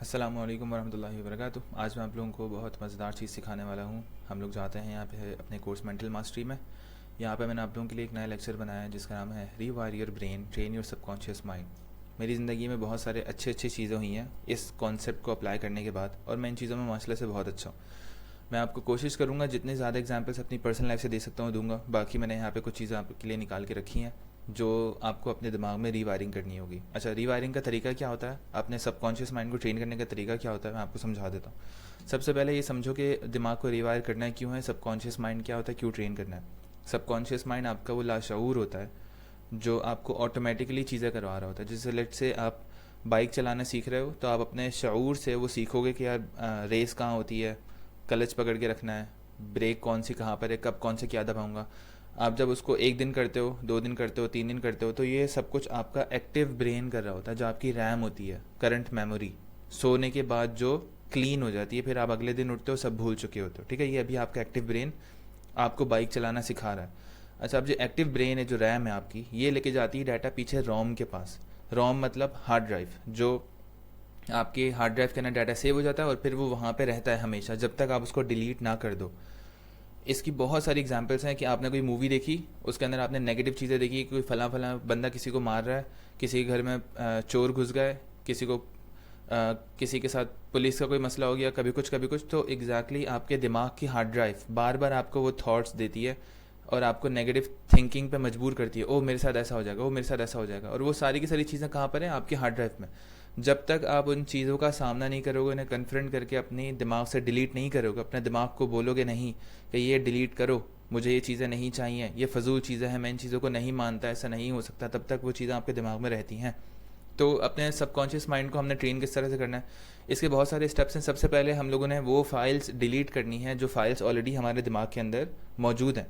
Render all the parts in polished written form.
अस्सलामु अलैकुम वरहमतुल्लाहि वबरकातुहू। आज मैं आप लोगों को बहुत मज़ेदार चीज़ सिखाने वाला हूँ। हम लोग जाते हैं यहाँ पे अपने कोर्स मेंटल मास्टरी में। यहाँ पे मैंने आप लोगों के लिए एक नया लेक्चर बनाया है जिसका नाम है रीवायर your brain, train your subconscious mind. मेरी ज़िंदगी में बहुत सारे अच्छी चीज़ें हुई हैं इस कॉन्सेप्ट को अप्लाई करने के बाद, और मैं इन चीज़ों में माशाल्लाह से बहुत अच्छा हूँ। मैं आपको कोशिश करूँगा जितने ज़्यादा एग्जाम्पल्स अपनी पर्सनल लाइफ से दे सकता हूँ दूंगा। बाकी मैंने यहाँ पे कुछ चीज़ें आपके लिए निकाल के रखी हैं जो आपको अपने दिमाग में रीवायरिंग करनी होगी। अच्छा, रीवायरिंग का तरीका क्या होता है, अपने सबकॉन्शियस माइंड को ट्रेन करने का तरीका क्या होता है, मैं आपको समझा देता हूँ। सबसे पहले ये समझो कि दिमाग को रिवायर करना है क्यों है, सबकॉन्शियस माइंड क्या होता है, क्यों ट्रेन करना है। सबकॉन्शियस माइंड आपका वो लाशऊर होता है जो आपको ऑटोमेटिकली चीज़ें करवा रहा होता है। जैसे लेट से आप बाइक चलाना सीख रहे हो तो आप अपने शऊर से वो सीखोगे कि यार रेस कहाँ होती है, क्लच पकड़ के रखना है, ब्रेक कौन सी कहाँ पर है, कब कौन से क्या दबाऊंगा। आप जब उसको 1 दिन करते हो, 2 दिन करते हो, 3 दिन करते हो, तो ये सब कुछ आपका एक्टिव ब्रेन कर रहा होता है। जो आपकी रैम होती है, करंट मेमोरी, सोने के बाद जो क्लीन हो जाती है, फिर आप अगले दिन उठते हो सब भूल चुके होते हो। ठीक है, ये अभी आपका एक्टिव ब्रेन आपको बाइक चलाना सिखा रहा है। अच्छा, अब जो एक्टिव ब्रेन है, जो रैम है आपकी, ये लेके जाती है डाटा पीछे रोम के पास। रोम मतलब हार्ड ड्राइव, जो आपके हार्ड ड्राइव के अंदर डाटा सेव हो जाता है और फिर वो वहाँ पे रहता है हमेशा जब तक आप उसको डिलीट ना कर दो। इसकी बहुत सारी एग्जांपल्स हैं कि आपने कोई मूवी देखी, उसके अंदर आपने नेगेटिव चीज़ें देखी, कोई फला बंदा किसी को मार रहा है, किसी के घर में चोर घुस गए, किसी के साथ पुलिस का कोई मसला हो गया, कभी कुछ, तो एग्जैक्टली आपके दिमाग की हार्ड ड्राइव बार बार आपको वो थॉट्स देती है और आपको नेगेटिव थिंकिंग पे मजबूर करती है। ओ मेरे साथ ऐसा हो जाएगा, ओ मेरे साथ ऐसा हो जाएगा। और वो सारी की सारी चीज़ें कहाँ पर हैं, आपकी हार्ड ड्राइव में। जब तक आप उन चीज़ों का सामना नहीं करोगे, उन्हें कन्फ्रंट करके अपनी दिमाग से डिलीट नहीं करोगे, अपने दिमाग को बोलोगे नहीं कि ये डिलीट करो, मुझे ये चीज़ें नहीं चाहिए, ये फजूल चीज़ें हैं, मैं इन चीज़ों को नहीं मानता, ऐसा नहीं हो सकता, तब तक वो चीज़ें आपके दिमाग में रहती हैं। तो अपने सबकॉन्शियस माइंड को हमने ट्रेन किस तरह से करना है, इसके बहुत सारे स्टेप्स हैं। सबसे पहले हम लोगों ने वो फाइल्स डिलीट करनी है जो फाइल्स ऑलरेडी हमारे दिमाग के अंदर मौजूद हैं।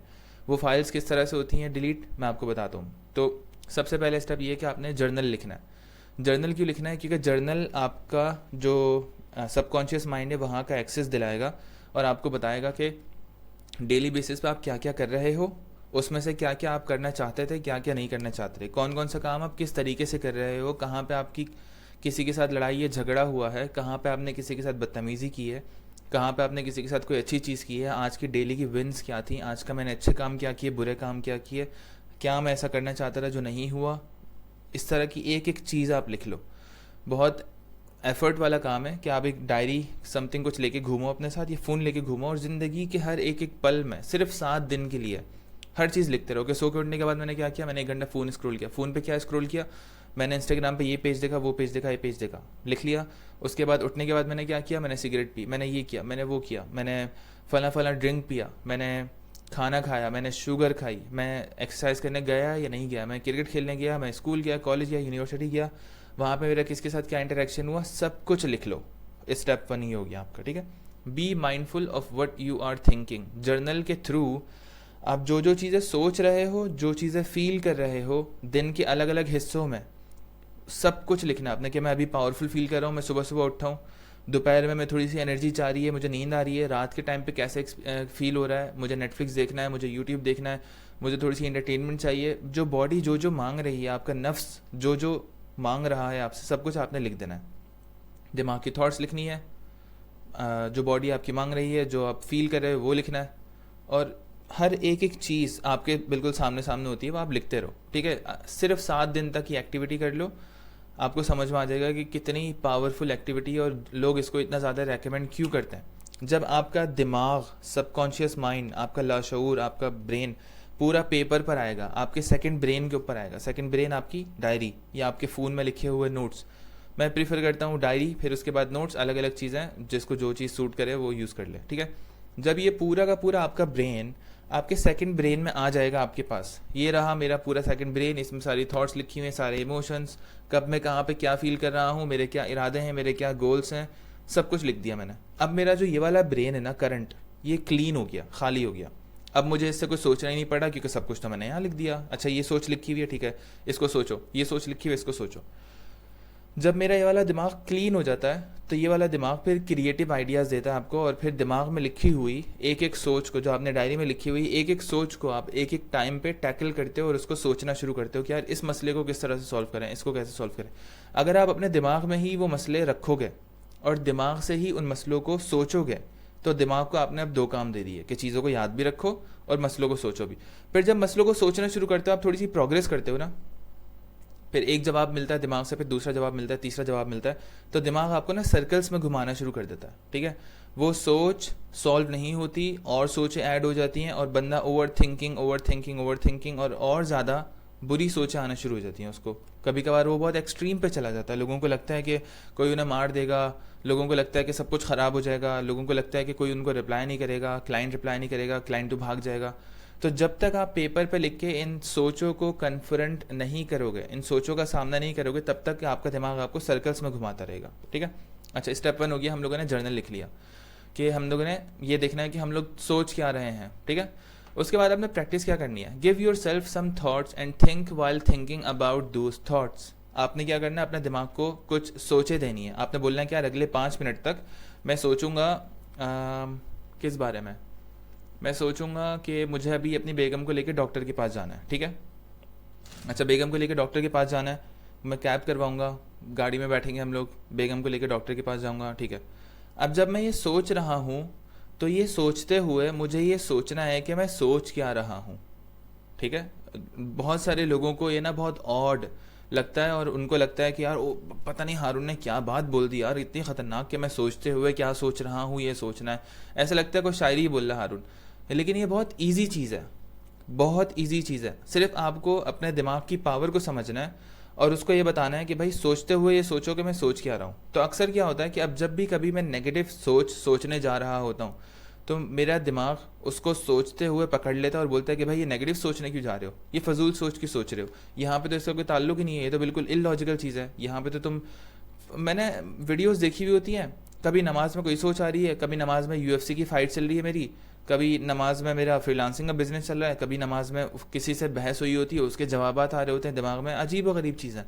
वो फाइल्स किस तरह से होती हैं डिलीट, मैं आपको बताता हूँ। तो सबसे पहले स्टेप ये है कि आपने जर्नल लिखना है। जर्नल क्यों लिखना है, क्योंकि जर्नल आपका जो सबकॉन्शियस माइंड है वहाँ का एक्सेस दिलाएगा और आपको बताएगा कि डेली बेसिस पे आप क्या क्या कर रहे हो, उसमें से क्या क्या आप करना चाहते थे, क्या क्या नहीं करना चाहते थे, कौन कौन सा काम आप किस तरीके से कर रहे हो, कहाँ पे आपकी किसी के साथ लड़ाई या झगड़ा हुआ है, कहाँ पे आपने किसी के साथ बदतमीज़ी की है, कहाँ पे आपने किसी के साथ कोई अच्छी चीज़ की है, आज की डेली की विन्स क्या थी, आज का मैंने अच्छे काम क्या किए, बुरे काम क्या किए, क्या मैं ऐसा करना चाहता था जो नहीं हुआ। इस तरह की एक एक चीज़ आप लिख लो। बहुत एफर्ट वाला काम है कि आप एक डायरी समथिंग कुछ लेके घूमो अपने साथ, या फ़ोन लेके घूमो और ज़िंदगी के हर एक एक पल में सिर्फ 7 दिन के लिए हर चीज़ लिखते रहो कि सो के उठने के बाद मैंने क्या किया, मैंने 1 घंटा फ़ोन स्क्रॉल किया, फ़ोन पे क्या स्क्रॉल किया, मैंने इंस्टाग्राम पे ये पेज देखा, वो पेज देखा, ये पेज देखा, लिख लिया। उसके बाद उठने के बाद मैंने क्या किया, मैंने सिगरेट पी, मैंने ये किया, मैंने वो किया, मैंने फला ड्रिंक पिया, मैंने खाना खाया, मैंने शुगर खाई, मैं एक्सरसाइज करने गया या नहीं गया, मैं क्रिकेट खेलने गया, मैं स्कूल गया, कॉलेज गया, यूनिवर्सिटी गया, वहाँ पे मेरा किसके साथ क्या इंटरेक्शन हुआ, सब कुछ लिख लो। स्टेप 1 ही हो गया आपका। ठीक है, be mindful of what you are thinking. Journal के थ्रू आप जो जो चीज़ें सोच रहे हो, जो चीज़ें फील कर रहे हो दिन के अलग अलग हिस्सों में, सब कुछ लिखना आपने कि मैं अभी पावरफुल फील कर रहा हूँ, मैं सुबह सुबह उठा हूँ, दोपहर में मैं थोड़ी सी एनर्जी चाह रही है, मुझे नींद आ रही है, रात के टाइम पे कैसे फील हो रहा है, मुझे नेटफ्लिक्स देखना है, मुझे यूट्यूब देखना है, मुझे थोड़ी सी एंटरटेनमेंट चाहिए। जो बॉडी जो जो मांग रही है, आपका नफ्स जो जो मांग रहा है आपसे, सब कुछ आपने लिख देना है। दिमाग की थॉट्स लिखनी है, जो बॉडी आपकी मांग रही है, जो आप फील कर रहे हो वो लिखना है, और हर एक एक चीज़ आपके बिल्कुल सामने सामने होती है वो आप लिखते रहो। ठीक है, सिर्फ 7 दिन तक ये एक्टिविटी कर लो, आपको समझ में आ जाएगा कि कितनी पावरफुल एक्टिविटी है और लोग इसको इतना ज़्यादा रेकमेंड क्यों करते हैं। जब आपका दिमाग, सबकॉन्शियस माइंड, आपका लाशऊर, आपका ब्रेन पूरा पेपर पर आएगा, आपके सेकंड ब्रेन के ऊपर आएगा। सेकंड ब्रेन आपकी डायरी या आपके फ़ोन में लिखे हुए नोट्स। मैं प्रीफर करता हूँ डायरी, फिर उसके बाद नोट्स, अलग अलग चीज़ें, जिसको जो चीज़ सूट करे वो यूज़ कर ले। ठीक है, जब ये पूरा का पूरा आपका ब्रेन आपके सेकंड ब्रेन में आ जाएगा, आपके पास ये रहा मेरा पूरा सेकंड ब्रेन, इसमें सारी थॉट्स लिखी हुई हैं, सारे इमोशंस, कब मैं कहाँ पे क्या फील कर रहा हूँ, मेरे क्या इरादे हैं, मेरे क्या गोल्स हैं, सब कुछ लिख दिया मैंने। अब मेरा जो ये वाला ब्रेन है ना करंट, ये क्लीन हो गया, खाली हो गया। अब मुझे इससे कुछ सोचना ही नहीं पड़ा क्योंकि सब कुछ तो मैंने यहाँ लिख दिया। अच्छा, ये सोच लिखी हुई है, ठीक है, इसको सोचो, ये सोच लिखी हुई है, इसको सोचो। जब मेरा ये वाला दिमाग क्लीन हो जाता है तो ये वाला दिमाग फिर क्रिएटिव आइडियाज़ देता है आपको, और फिर दिमाग में लिखी हुई एक एक सोच को, जो आपने डायरी में लिखी हुई एक एक सोच को आप एक एक टाइम पे टैकल करते हो और उसको सोचना शुरू करते हो कि यार इस मसले को किस तरह से सॉल्व करें, इसको कैसे सॉल्व करें। अगर आप अपने दिमाग में ही वो मसले रखोगे और दिमाग से ही उन मसलों को सोचोगे, तो दिमाग को आपने अब दो काम दे दिए कि चीज़ों को याद भी रखो और मसलों को सोचो भी। फिर जब मसलों को सोचना शुरू करते हो, आप थोड़ी सी प्रोग्रेस करते हो ना, फिर एक जवाब मिलता है दिमाग से, फिर दूसरा जवाब मिलता है, तीसरा जवाब मिलता है, तो दिमाग आपको ना सर्कल्स में घुमाना शुरू कर देता है। ठीक है, वो सोच सॉल्व नहीं होती और सोचें ऐड हो जाती हैं और बंदा ओवर थिंकिंग और ज़्यादा बुरी सोचें आना शुरू हो जाती हैं उसको। कभी कभार वो बहुत एक्सट्रीम पे चला जाता है, लोगों को लगता है कि कोई उन्हें मार देगा, लोगों को लगता है कि सब कुछ ख़राब हो जाएगा, लोगों को लगता है कि कोई उनको रिप्लाई नहीं करेगा, क्लाइंट रिप्लाई नहीं करेगा, क्लाइंट तो भाग जाएगा। तो जब तक आप पेपर पे लिख के इन सोचों को कन्फ्रंट नहीं करोगे, इन सोचों का सामना नहीं करोगे, तब तक आपका दिमाग आपको सर्कल्स में घुमाता रहेगा। ठीक है, अच्छा स्टेप 1 हो गया, हम लोगों ने जर्नल लिख लिया कि हम लोगों ने ये देखना है कि हम लोग सोच क्या रहे हैं। ठीक है, उसके बाद आपने प्रैक्टिस क्या करनी है, give yourself some thoughts and think while thinking about those thoughts. आपने क्या करना है, अपने दिमाग को कुछ सोचे देनी है। आपने बोलना है कि यार अगले 5 मिनट तक मैं सोचूंगा किस बारे में, मैं सोचूंगा कि मुझे अभी अपनी बेगम को लेकर डॉक्टर के पास जाना है। ठीक है, अच्छा बेगम को लेकर डॉक्टर के पास जाना है, मैं कैब करवाऊंगा, गाड़ी में बैठेंगे हम लोग, बेगम को लेकर डॉक्टर के पास जाऊंगा। ठीक है, अब जब मैं ये सोच रहा हूँ, तो ये सोचते हुए मुझे ये सोचना है कि मैं सोच क्या रहा हूँ। ठीक है, बहुत सारे लोगों को ये ना बहुत ऑड लगता है और उनको लगता है कि यार ओ पता नहीं हारून ने क्या बात बोल दी यार, इतनी ख़तरनाक कि मैं सोचते हुए क्या सोच रहा हूँ ये सोचना है। ऐसा लगता है कोई शायरी ही बोल रहा है हारून, लेकिन ये बहुत ईजी चीज़ है, बहुत ईजी चीज़ है। सिर्फ आपको अपने दिमाग की पावर को समझना है और उसको ये बताना है कि भाई सोचते हुए ये सोचो कि मैं सोच क्या रहा हूँ। तो अक्सर क्या होता है कि अब जब भी कभी मैं नेगेटिव सोचने जा रहा होता हूँ, तो मेरा दिमाग उसको सोचते हुए पकड़ लेता है और बोलता है कि भाई ये नेगेटिव सोचने क्यों जा रहे हो, ये फजूल सोच क्यों सोच रहे हो, यहाँ पे तो इसका कोई ताल्लुक ही नहीं है, ये तो बिल्कुल इलॉजिकल चीज़ है, यहाँ पे तो तुम, मैंने वीडियोस देखी हुई होती हैं, कभी नमाज में कोई सोच आ रही है, कभी नमाज में UFC की फ़ाइट चल रही है मेरी, कभी नमाज में मेरा फ्रीलांसिंग का बिजनेस चल रहा है, कभी नमाज में किसी से बहस हुई होती है, उसके जवाबात आ रहे होते हैं दिमाग में, अजीब व गरीब चीज़ है।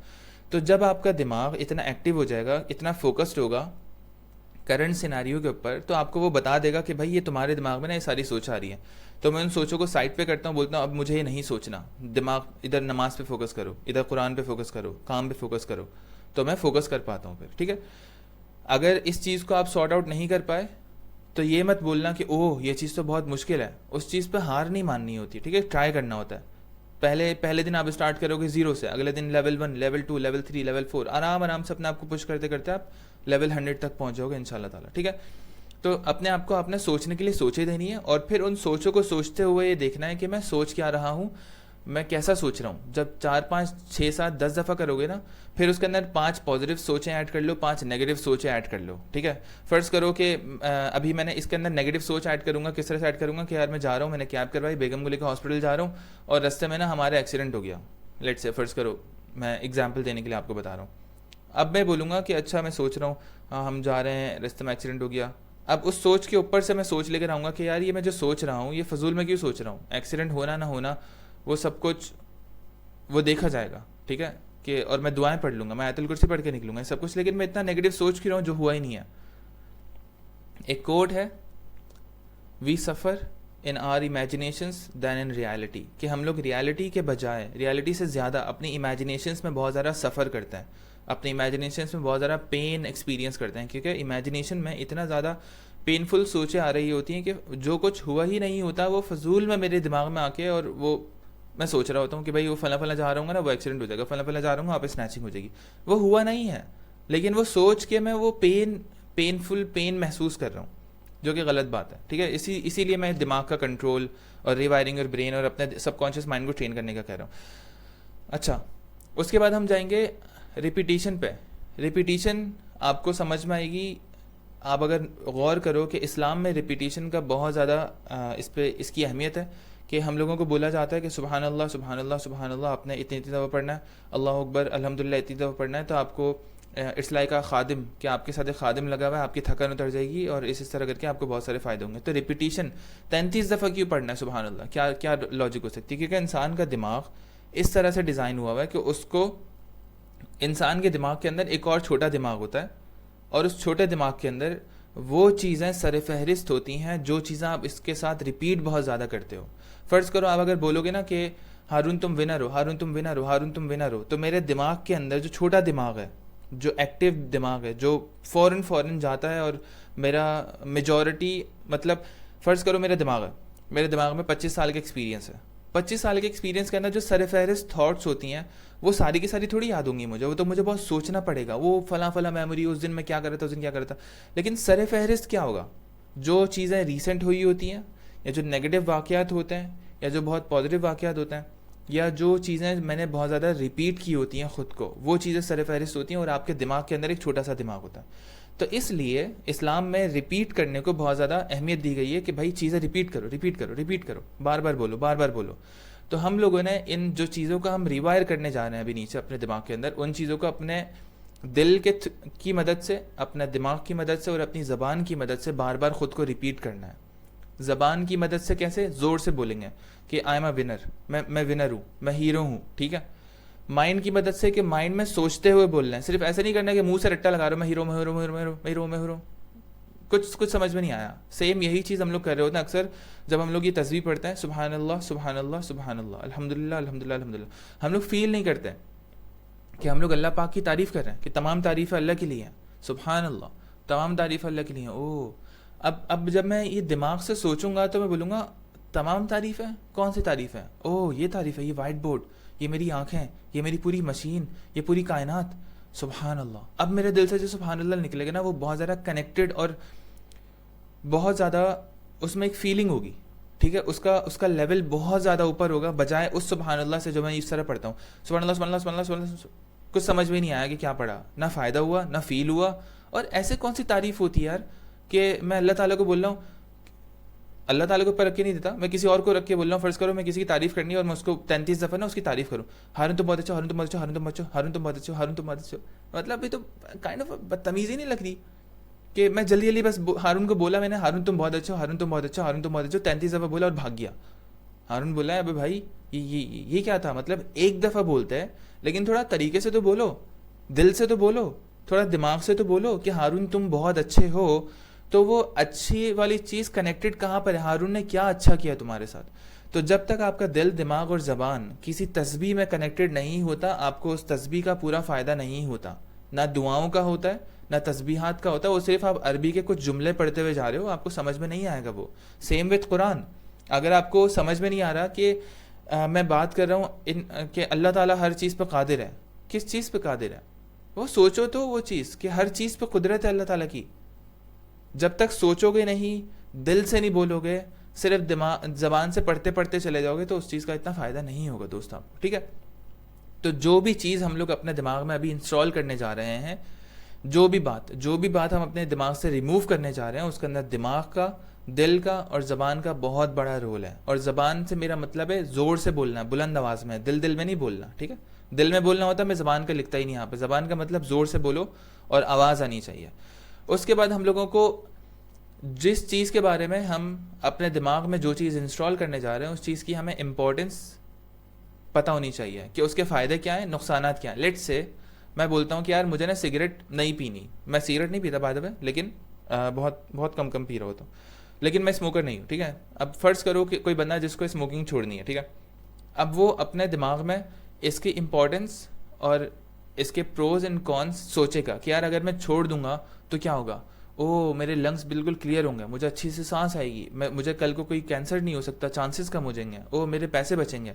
तो जब आपका दिमाग इतना एक्टिव हो जाएगा, इतना फोकस्ड होगा करंट सिनारियो के ऊपर, तो आपको वो बता देगा कि भाई ये तुम्हारे दिमाग में ना ये सारी सोच आ रही है। तो मैं उन सोचों को साइड पे करता हूँ, बोलता हूँ अब मुझे ये नहीं सोचना, दिमाग इधर नमाज पे फोकस करो, इधर कुरान पे फोकस करो, काम पे फोकस करो, तो मैं फोकस कर पाता हूँ फिर। ठीक है, अगर इस चीज़ को आप सॉर्ट आउट नहीं कर पाए, तो ये मत बोलना कि ओह ये चीज़ तो बहुत मुश्किल है, उस चीज़ पर हार नहीं माननी होती। ठीक है, ट्राई करना होता है। पहले दिन आप स्टार्ट करोगे 0 से, अगले दिन लेवल 1, लेवल 2, लेवल 3, लेवल 4, आराम से अपने आप को पुश करते करते आप लेवल 100 तक पहुंच जाओगे इंशाल्लाह ताला। ठीक है, तो अपने आप को आपने सोचने के लिए सोचे देनी है और फिर उन सोचों को सोचते हुए ये देखना है कि मैं सोच क्या रहा हूँ, मैं कैसा सोच रहा हूँ। जब 4, 5, 6, 7, 10 दफ़ा करोगे ना, फिर उसके अंदर 5 पॉजिटिव सोचें ऐड कर लो, 5 नेगेटिव सोचें ऐड कर लो। ठीक है, फ़र्ज़ करो कि अभी मैंने इसके अंदर नेगेटिव सोच ऐड करूँगा, किस तरह से ऐड करूँगा कि यार मैं जा रहा हूँ, मैंने कैब करवाई, बेगम को लेकर हॉस्पिटल जा रहा हूँ और रास्ते में ना हमारा एक्सीडेंट हो गया, लेट्स से, फ़र्ज़ करो, मैं एग्जाम्पल देने के लिए आपको बता रहा हूँ। अब मैं बोलूँगा कि अच्छा मैं सोच रहा हूँ, हाँ हम जा रहे हैं, रास्ते में एक्सीडेंट हो गया। अब उस सोच के ऊपर से मैं सोच लेकर आऊँगा कि यार ये मैं जो सोच रहा हूँ ये फजूल में क्यों सोच रहा हूँ, एक्सीडेंट होना ना होना वो सब कुछ वो देखा जाएगा। ठीक है, कि और मैं दुआएं पढ़ लूँगा, मैं आयतुल कुर्सी पढ़ के निकलूँगा सब कुछ, लेकिन मैं इतना नेगेटिव सोच क्यों रहा हूँ जो हुआ ही नहीं है। एक कोट है, we suffer in our imaginations than in reality, कि हम लोग रियलिटी के बजाय, रियलिटी से ज़्यादा अपनी इमेजिनेशंस में बहुत ज़्यादा सफ़र करते हैं, अपनी इमेजिनेशंस में बहुत ज़्यादा पेन एक्सपीरियंस करते हैं, क्योंकि इमेजिनेशन में इतना ज़्यादा पेनफुल सोचें आ रही होती हैं कि जो कुछ हुआ ही नहीं होता वो फजूल में मेरे दिमाग में आके, और वो मैं सोच रहा होता हूँ कि भाई वो फला जा रहा हूँ ना, वो एक्सीडेंट हो जाएगा, फला जा रहा हूँ वहाँ पे स्नैचिंग हो जाएगी, वो हुआ नहीं है, लेकिन वो सोच के मैं वो पेनफुल पेन महसूस कर रहा हूँ, जो कि गलत बात है। ठीक है, इसीलिए मैं दिमाग का कंट्रोल और रिवायरिंग और ब्रेन और अपने सबकॉन्शियस माइंड को ट्रेन करने का कह रहा हूँ। अच्छा, उसके बाद हम जाएंगे रिपीटिशन पे। रिपीटिशन आपको समझ में आएगी आप अगर गौर करो कि इस्लाम में रिपीटिशन का बहुत ज़्यादा इसकी अहमियत है कि हम लोगों को बोला जाता है कि सुबहान अल्लाह सुबहान अल्लाह सुबहान अल्लाह आपने इतनी दफ़ा पढ़ना है, अल्लाह अकबर अल्हम्दुलिल्लाह इतनी दफ़ा पढ़ना है, तो आपको इट्स लाइक अ खादिम, कि आपके साथ एक खादिम लगा हुआ है, आपकी थकान उतर जाएगी और इस तरह करके आपको बहुत सारे फ़ायदे होंगे। तो रिपीटिशन 33 दफ़ा क्यों पढ़ना है सुबहान अल्लाह, क्या लॉजिक हो सकती है? क्योंकि इंसान का दिमाग इस तरह से डिज़ाइन हुआ हुआ है कि उसको, इंसान के दिमाग के अंदर एक और छोटा दिमाग होता है और उस छोटे दिमाग के अंदर वो चीज़ें सरफहरिस्त होती हैं जो चीज़ें आप इसके साथ रिपीट बहुत ज़्यादा करते हो। फ़र्ज़ करो आप अगर बोलोगे ना कि हारून तुम विनर हो, हारून तुम विनर हो, हारून तुम विनर हो, तो मेरे दिमाग के अंदर जो छोटा दिमाग है जो एक्टिव दिमाग है, जो फ़ौरन जाता है। और मेरा मेजॉरिटी, मतलब फ़र्ज़ करो मेरा दिमाग है, मेरे दिमाग में 25 साल का एक्सपीरियंस है। 25 साल के एक्सपीरियंस के अंदर जो सर फहरिस्त थाट्स होती हैं वो सारी की सारी थोड़ी याद होंगी मुझे, वो तो मुझे बहुत सोचना पड़ेगा। वो फला मेमोरी, उस दिन मैं क्या कर रहा था, उस दिन क्या कर रहा था। लेकिन सर फहरिस्त क्या होगा? जो चीज़ें रीसेंट हुई होती हैं, या जो नेगेटिव वाक़यात होते हैं, या जो बहुत पॉजिटिव वाक़यात होते हैं, या जो चीज़ें मैंने बहुत ज़्यादा रिपीट की होती हैं ख़ुद को, वो चीज़ें सर फहरिस्त होती हैं। और आपके दिमाग के अंदर एक छोटा सा दिमाग होता है। तो इसलिए इस्लाम में रिपीट करने को बहुत ज़्यादा अहमियत दी गई है कि भाई चीज़ें रिपीट करो, रिपीट करो, रिपीट करो, बार बार बोलो, बार बार बोलो। तो हम लोगों ने इन जो चीज़ों का हम रिवायर करने जा रहे हैं अभी नीचे अपने दिमाग के अंदर, उन चीज़ों को अपने दिल की मदद से, अपने दिमाग की मदद से और अपनी ज़बान की मदद से बार बार ख़ुद को रिपीट करना है। ज़बान की मदद से कैसे? ज़ोर से बोलेंगे कि आई एम अ विनर, मैं विनर हूँ, मैं हीरो हूँ, ठीक है। माइंड की मदद से कि माइंड में सोचते हुए बोलना है, सिर्फ ऐसे नहीं करना कि मुंह से रट्टा लगा रहा हूँ मैं हीरो, मैं हीरो, मैं हीरो, मैं हीरो, मैं हीरो। कुछ समझ में नहीं आया। सेम यही चीज़ हम लोग कर रहे होते हैं अक्सर जब हम लोग ये तस्बीह पढ़ते हैं, सुबहान अल्लाह, सुबहान अल्लाह, सुबहान अल्लाह, अल्हम्दुलिल्लाह, अल्हम्दुलिल्लाह, अल्हम्दुलिल्लाह। हम लोग फील नहीं करते कि हम लोग अल्लाह पाक की तारीफ़ कर रहे हैं, कि तमाम तारीफ़ें अल्लाह के लिए हैं, सुबहान अल्लाह, तमाम तारीफ़ें अल्लाह के लिए हैं। ओह, अब जब मैं ये दिमाग से सोचूंगा तो मैं बोलूँगा तमाम तारीफ़ें, कौन सी तारीफ़ है? ओह, ये तारीफ़ है, ये वाइट बोर्ड, ये मेरी आँखें, ये मेरी पूरी मशीन, ये पूरी कायनात, सुबहान अल्लाह। अब मेरे दिल से जो सुबहान अल्लाह निकलेगा ना, वो बहुत ज़्यादा कनेक्टेड और बहुत ज़्यादा उसमें एक फीलिंग होगी, ठीक है। उसका लेवल बहुत ज़्यादा ऊपर होगा बजाय उस सुबहान अल्लाह से जो मैं इस तरह पढ़ता हूँ, सुबहान अल्लाह, सुबहान अल्लाह, सुबहान अल्लाह, सुबहान अल्लाह। कुछ समझ में नहीं आया कि क्या पढ़ा, ना फ़ायदा हुआ, ना फील हुआ। और ऐसे कौन सी तारीफ़ होती है यार कि मैं अल्लाह ताला को बोल रहा हूँ, अल्लाह ताला को ऊपर रख के नहीं देता, मैं किसी और को रख के बोल रहा हूँ। फ़र्ज़ करो मैं किसी की तारीफ़ करनी है और मैं उसको 33 दफ़ा ना उसकी तारीफ़ करूँ, हारून तुम बहुत अच्छा, हारून तुम बहुत अच्छा, हारून तुम बहुत अच्छा, हारून तुम बहुत अच्छा, हारून तुम बहुत अच्छा। मतलब ये तो काइंड ऑफ बदतमीज़ी नहीं लग रही कि मैं जल्दी जल्दी बस हारून को बोला मैंने, हारून तुम बहुत अच्छा, हारून तुम बहुत अच्छा, हारून तुम बहुत अच्छा, 33 दफ़ा बोला और भाग गया। हारून बोला है अबे भाई ये क्या था? मतलब एक दफ़ा बोलते हैं, लेकिन थोड़ा तरीके से तो बोलो, दिल से तो बोलो, थोड़ा दिमाग से तो बोलो कि हारून तुम बहुत अच्छे हो। तो वो अच्छी वाली चीज़ कनेक्टेड कहाँ पर है? हारून ने क्या अच्छा किया तुम्हारे साथ? तो जब तक आपका दिल, दिमाग और ज़बान किसी तस्बीह में कनेक्टेड नहीं होता, आपको उस तस्बीह का पूरा फ़ायदा नहीं होता। ना दुआओं का होता है, ना तस्बीहात का होता है। वो सिर्फ आप अरबी के कुछ जुमले पढ़ते हुए जा रहे हो, आपको समझ में नहीं आएगा वो। Same with Quran. अगर आपको समझ में नहीं आ रहा कि मैं बात कर रहा हूँ कि अल्लाह ताला हर चीज़ पर कादिर है, किस चीज़ पर कादिर है? वो सोचो तो वो चीज़ कि हर चीज़ पर कुदरत है अल्लाह ताला की। जब तक सोचोगे नहीं, दिल से नहीं बोलोगे, सिर्फ दिमाग ज़बान से पढ़ते पढ़ते चले जाओगे, तो उस चीज़ का इतना फ़ायदा नहीं होगा दोस्त आपको, ठीक है। तो जो भी चीज़ हम लोग अपने दिमाग में अभी इंस्टॉल करने जा रहे हैं, जो भी बात हम अपने दिमाग से रिमूव करने जा रहे हैं, उसके अंदर दिमाग का, दिल का और ज़बान का बहुत बड़ा रोल है। और ज़बान से मेरा मतलब है ज़ोर से बोलना, बुलंद आवाज़ में, दिल में नहीं बोलना, ठीक है। दिल में बोलना होता है, मैं ज़बान का लिखता ही नहीं यहाँ पे। ज़बान का मतलब ज़ोर से बोलो और आवाज़ आनी चाहिए। उसके बाद हम लोगों को जिस चीज़ के बारे में हम अपने दिमाग में जो चीज़ इंस्टॉल करने जा रहे हैं, उस चीज़ की हमें इम्पोर्टेंस पता होनी चाहिए कि उसके फ़ायदे क्या हैं, नुकसानात क्या हैं। लेट्स से मैं बोलता हूँ कि यार मुझे ना सिगरेट नहीं पीनी, मैं सिगरेट नहीं पीता बाय द वे, लेकिन बहुत कम पी रहा होता हूँ, लेकिन मैं स्मोकर नहीं हूँ, ठीक है। अब फ़र्ज़ करो कि कोई बंदा जिसको स्मोकिंग छोड़नी है, ठीक है। अब वो अपने दिमाग में इसकी इम्पोर्टेंस और इसके प्रोज एंड कॉन्स सोचेगा कि यार अगर मैं छोड़ दूंगा तो क्या होगा। ओह, मेरे लंग्स बिल्कुल क्लियर होंगे, मुझे अच्छी से सांस आएगी, मुझे कल को कोई कैंसर नहीं हो सकता, चांसेस कम हो जाएंगे, ओह मेरे पैसे बचेंगे।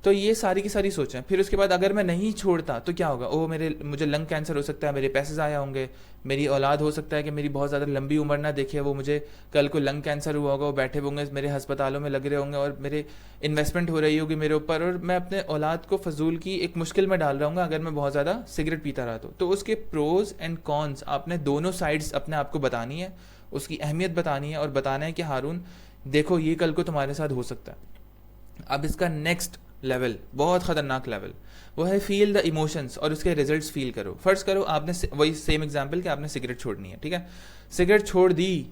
तो ये सारी की सारी सोचें। फिर उसके बाद अगर मैं नहीं छोड़ता तो क्या होगा। ओह मुझे लंग कैंसर हो सकता है, मेरे पैसे ज़ाया होंगे, मेरी औलाद हो सकता है कि मेरी बहुत ज़्यादा लंबी उम्र ना देखे, वो मुझे कल को लंग कैंसर हुआ होगा, वो बैठे होंगे मेरे अस्पतालों में लग रहे होंगे और मेरे इन्वेस्टमेंट हो रही होगी मेरे ऊपर, और मैं अपने औलाद को फजूल की एक मुश्किल में डाल रहा हूँ अगर मैं बहुत ज़्यादा सिगरेट पीता रहा तो उसके प्रोज एंड कॉन्स आपने दोनों साइड्स अपने आप को बतानी है, उसकी अहमियत बतानी है और बताना है कि हारून देखो ये कल को तुम्हारे साथ हो सकता है। अब इसका नेक्स्ट लेवल, बहुत ख़तरनाक लेवल, वो है फील द इमोशंस और उसके रिजल्ट्स फील करो। फ़र्ज़ करो आपने वही सेम एग्जांपल कि आपने सिगरेट छोड़नी है, ठीक है। सिगरेट छोड़ दी,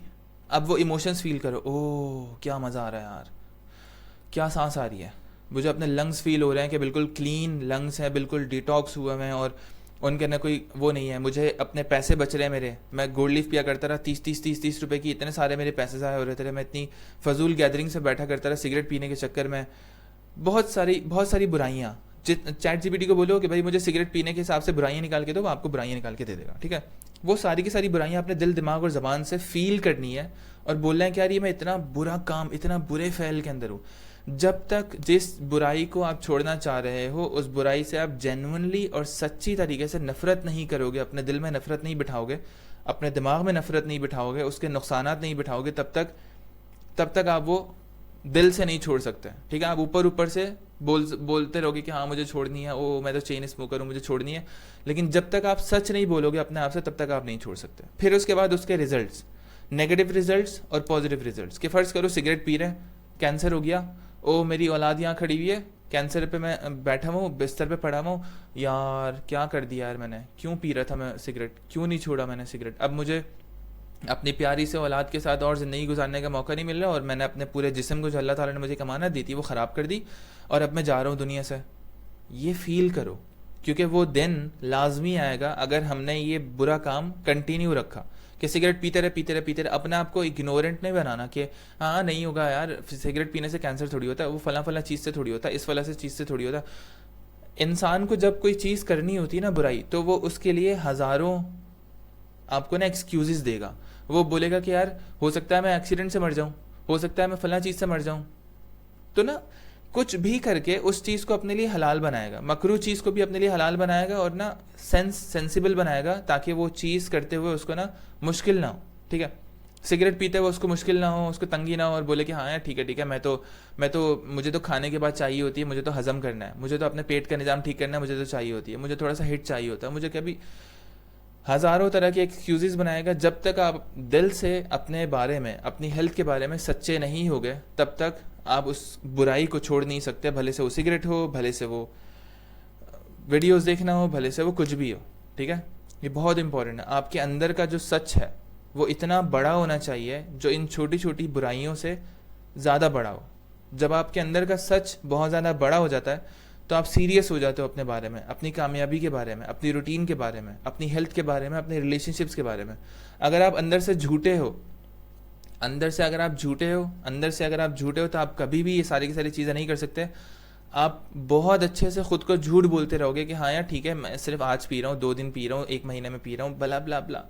अब वो इमोशंस फील करो। ओह क्या मज़ा आ रहा है यार, क्या सांस आ रही है, मुझे अपने लंग्स फील हो रहे हैं कि बिल्कुल क्लीन लंग्स हैं, बिल्कुल डिटॉक्स हुए हैं और उनके अंदर कोई वो नहीं है। मुझे अपने पैसे बच रहे हैं मेरे, मैं गोल्ड लीफ पिया करता रहा 30 रुपए की, इतने सारे मेरे पैसे ज़ाया हो रहे थे, मैं इतनी फजूल गैदरिंग से बैठा करता रहा सिगरेट पीने के चक्कर में। बहुत सारी बुराइयाँ चैट जीपीटी को बोलो कि भाई मुझे सिगरेट पीने के हिसाब से बुराइयां निकाल के दो, वो आपको बुराइयां निकाल के दे देगा, ठीक है। वो सारी की सारी बुराइयां अपने दिल, दिमाग और ज़बान से फील करनी है और बोलना है कि यार ये मैं इतना बुरा काम, इतना बुरे फैल के अंदर हूँ। जब तक जिस बुराई को आप छोड़ना चाह रहे हो, उस बुराई से आप जेन्युइनली और सच्ची तरीके से नफरत नहीं करोगे, अपने दिल में नफरत नहीं बिठाओगे, अपने दिमाग में नफरत नहीं बिठाओगे, उसके नुकसानात नहीं बिठाओगे, तब तक आप वो दिल से नहीं छोड़ सकते, ठीक है। आप ऊपर ऊपर से बोलते रहोगे कि हाँ मुझे छोड़नी है, ओ मैं तो चेन स्मोकर हूँ, मुझे छोड़नी है, लेकिन जब तक आप सच नहीं बोलोगे अपने आप से, तब तक आप नहीं छोड़ सकते। फिर उसके बाद उसके रिजल्ट्स, नेगेटिव रिजल्ट्स और पॉजिटिव रिजल्ट्स। कि फ़र्ज़ करो सिगरेट पी रहे हैं, कैंसर हो गया, ओ मेरी औलाद यहाँ खड़ी हुई है, कैंसर पे मैं बैठा हूँ, बिस्तर पे पड़ा हूँ, यार क्या कर दिया यार मैंने, क्यों पी रहा था मैं सिगरेट, क्यों नहीं छोड़ा मैंने सिगरेट, अब मुझे अपनी प्यारी से औलाद के साथ और ज़िंदगी गुजारने का मौका नहीं मिल रहा, और मैंने अपने पूरे जिस्म को जो अल्लाह ताला ने मुझे कमाना दी थी वो ख़राब कर दी, और अब मैं जा रहा हूँ दुनिया से। ये फ़ील करो, क्योंकि वो दिन लाजमी आएगा अगर हमने ये बुरा काम कंटिन्यू रखा कि सिगरेट पीते रहे। अपने आप को इग्नोरेंट नहीं बनाना कि हाँ नहीं होगा यार, सिगरेट पीने से कैंसर थोड़ी होता है, वो फला चीज़ से थोड़ी होता है, इस फला से चीज़ से थोड़ी होता है। इंसान को जब कोई चीज़ करनी होती है ना बुराई, तो वो उसके लिए हज़ारों आपको ना एक्सक्यूज़ेस देगा। वो बोलेगा कि यार हो सकता है मैं एक्सीडेंट से मर जाऊं, हो सकता है मैं फला चीज़ से मर जाऊं, तो ना कुछ भी करके उस चीज़ को अपने लिए हलाल बनाएगा, मकरू चीज़ को भी अपने लिए हलाल बनाएगा, और ना सेंसिबल बनाएगा, ताकि वो चीज़ करते हुए उसको ना मुश्किल ना हो, ठीक है। सिगरेट पीते हुए उसको मुश्किल ना हो, उसको तंगी ना हो, और बोले कि हाँ यार ठीक है, मैं तो मुझे तो खाने के बाद चाहिए होती है, मुझे तो हजम करना है, मुझे तो अपने पेट का निज़ाम ठीक करना है, मुझे तो चाहिए होती है, मुझे थोड़ा सा हिट चाहिए होता है, मुझे कभी हज़ारों तरह के एक्सक्यूज़ेस बनाएगा। जब तक आप दिल से अपने बारे में, अपनी हेल्थ के बारे में सच्चे नहीं होगे, तब तक आप उस बुराई को छोड़ नहीं सकते, भले से वो सिगरेट हो, भले से वो वीडियोस देखना हो, भले से वो कुछ भी हो, ठीक है। ये बहुत इंपॉर्टेंट है। आपके अंदर का जो सच है वो इतना बड़ा होना चाहिए जो इन छोटी छोटी बुराइयों से ज़्यादा बड़ा हो। जब आपके अंदर का सच बहुत ज़्यादा बड़ा हो जाता है तो आप सीरियस हो जाते हो अपने बारे में, अपनी कामयाबी के बारे में, अपनी रूटीन के बारे में, अपनी हेल्थ के बारे में, अपने रिलेशनशिप्स के बारे में। अगर आप अंदर से झूठे हो, अंदर से अगर आप झूठे हो तो आप कभी भी ये सारी की सारी चीज़ें नहीं कर सकते। आप बहुत अच्छे से खुद को झूठ बोलते रहोगे कि हाँ यार ठीक है, मैं सिर्फ आज पी रहा हूँ, 2 दिन पी रहा हूँ, 1 महीने में पी रहा हूँ, बला बला बला,